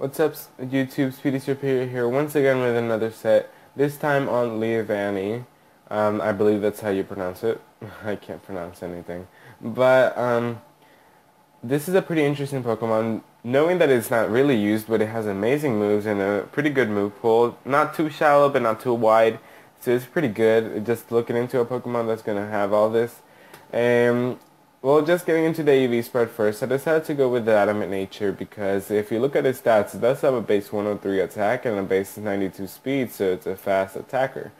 What's up, YouTube? Speedy Superior here once again with another set. This time on Leavanny. I believe that's how you pronounce it. I can't pronounce anything. But this is a pretty interesting Pokemon. Knowing that it's not really used, but it has amazing moves and a pretty good move pool. Not too shallow, but not too wide. So it's pretty good. Just looking into a Pokemon that's going to have all this. Well, just getting into the EV spread first, I decided to go with the Adamant Nature because if you look at his stats, it does have a base 103 attack and a base 92 speed, so it's a fast attacker.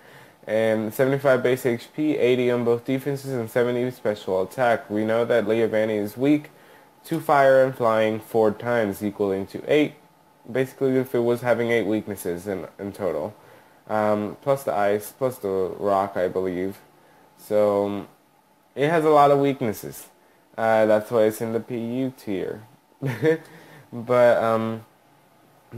And 75 base HP, 80 on both defenses, and 70 special attack. We know that Leavanny is weak to fire and flying 4 times, equaling to 8. Basically, if it was having 8 weaknesses in total. Plus the ice, plus the rock, I believe. So, it has a lot of weaknesses. That's why it's in the PU tier. But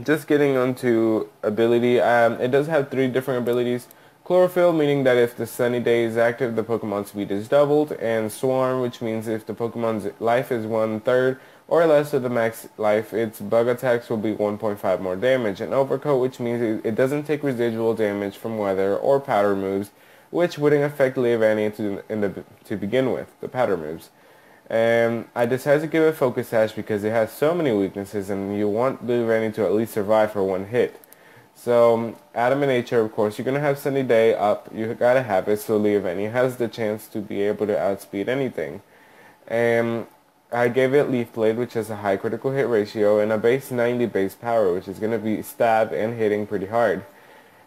just getting onto ability, it does have 3 different abilities. Chlorophyll, meaning that if the sunny day is active, the Pokemon's speed is doubled. And Swarm, which means if the Pokemon's life is 1/3 or less of the max life, its bug attacks will be 1.5 more damage. And Overcoat, which means it doesn't take residual damage from weather or powder moves, which wouldn't affect Leavanny to begin with, the powder moves. And I decided to give it Focus Sash because it has so many weaknesses and you want Leavanny to at least survive for 1 hit. So, Adamant Nature, of course, you're going to have Sunny Day up, you gotta have it, so Leavanny has the chance to be able to outspeed anything. And I gave it Leaf Blade, which has a high critical hit ratio, and a base 90 base power, which is going to be stab and hitting pretty hard.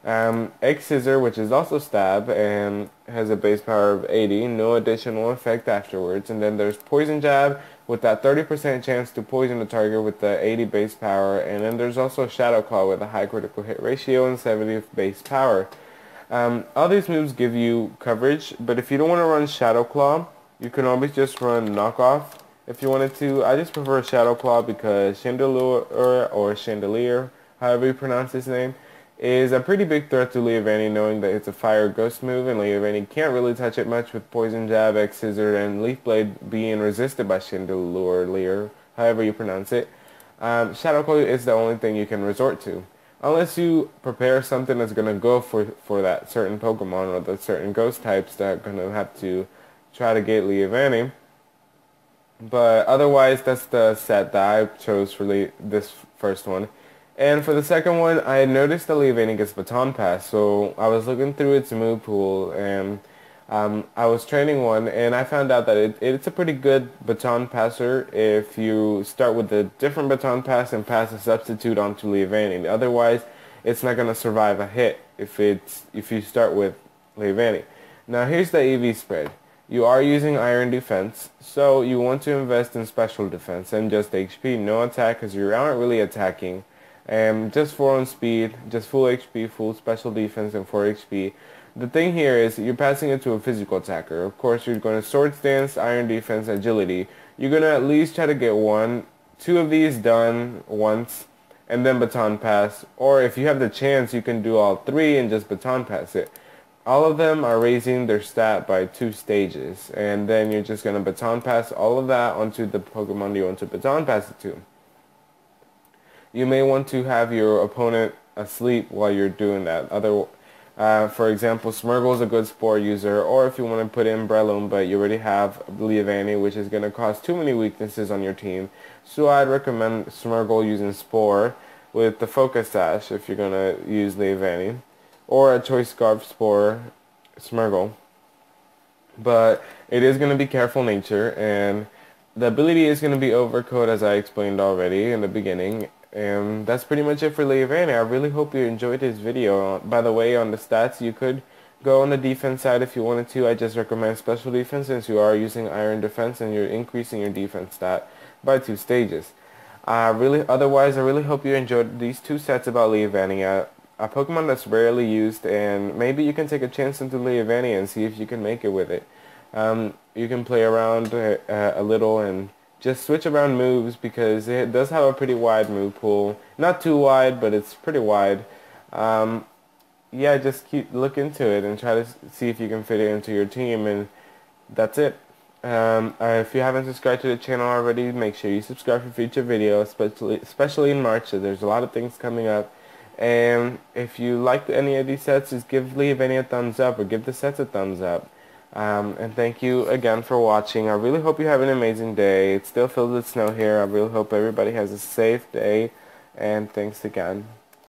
Egg Scissor, which is also stab and has a base power of 80, no additional effect afterwards. And then there's Poison Jab with that 30% chance to poison the target with the 80 base power. And then there's also Shadow Claw with a high critical hit ratio and 70 base power. All these moves give you coverage, but if you don't want to run Shadow Claw, you can always just run Knockoff if you wanted to. I just prefer Shadow Claw because Chandelier, however you pronounce his name, is a pretty big threat to Leavanny, knowing that it's a fire ghost move and Leavanny can't really touch it much with Poison Jab, Egg Scissor, and Leaf Blade being resisted by Chandelier, however you pronounce it. Shadow Claw is the only thing you can resort to. Unless you prepare something that's going to go for that certain Pokemon or the certain ghost types that are going to have to try to get Leavanny. But otherwise, that's the set that I chose for this first one. And for the second one, I noticed that Leavanny gets Baton Pass, so I was looking through its move pool, and I was training one, and I found out that it's a pretty good Baton Passer if you start with a different Baton Pass and pass a substitute onto Leavanny. Otherwise, it's not going to survive a hit if you start with Leavanny. Now here's the EV spread. You are using Iron Defense, so you want to invest in Special Defense and just HP, no attack, because you aren't really attacking. Just 4 on speed, just full HP, full special defense, and 4 HP. The thing here is you're passing it to a physical attacker. Of course, you're going to Sword Stance, Iron Defense, Agility. You're going to at least try to get 2 of these done once, and then Baton Pass. Or if you have the chance, you can do all 3 and just Baton Pass it. All of them are raising their stat by 2 stages, and then you're just going to Baton Pass all of that onto the Pokemon you want to Baton Pass it to. You may want to have your opponent asleep while you're doing that. For example, Smeargle is a good Spore user, or if you want to put in Breloom, but you already have Leavanny, which is going to cause too many weaknesses on your team. So I'd recommend Smeargle using Spore with the Focus Sash if you're going to use Leavanny, or a Choice Scarf Spore Smeargle. But it is going to be Careful Nature, and the ability is going to be Overcoat, as I explained already in the beginning. And that's pretty much it for Leavanny. I really hope you enjoyed this video. By the way, on the stats, you could go on the defense side if you wanted to. I just recommend Special Defense since you are using Iron Defense and you're increasing your defense stat by 2 stages. Otherwise, I really hope you enjoyed these 2 sets about Leavanny. A Pokemon that's rarely used, and maybe you can take a chance into Leavanny and see if you can make it with it. You can play around a little and just switch around moves because it does have a pretty wide move pool. Not too wide, but it's pretty wide. Yeah, just look into it and try to see if you can fit it into your team, and that's it. If you haven't subscribed to the channel already, make sure you subscribe for future videos, especially in March. So there's a lot of things coming up. And if you liked any of these sets, just give Leavanny a thumbs up or give the sets a thumbs up. And thank you again for watching. I really hope you have an amazing day. It's still filled with snow here. I really hope everybody has a safe day. And thanks again.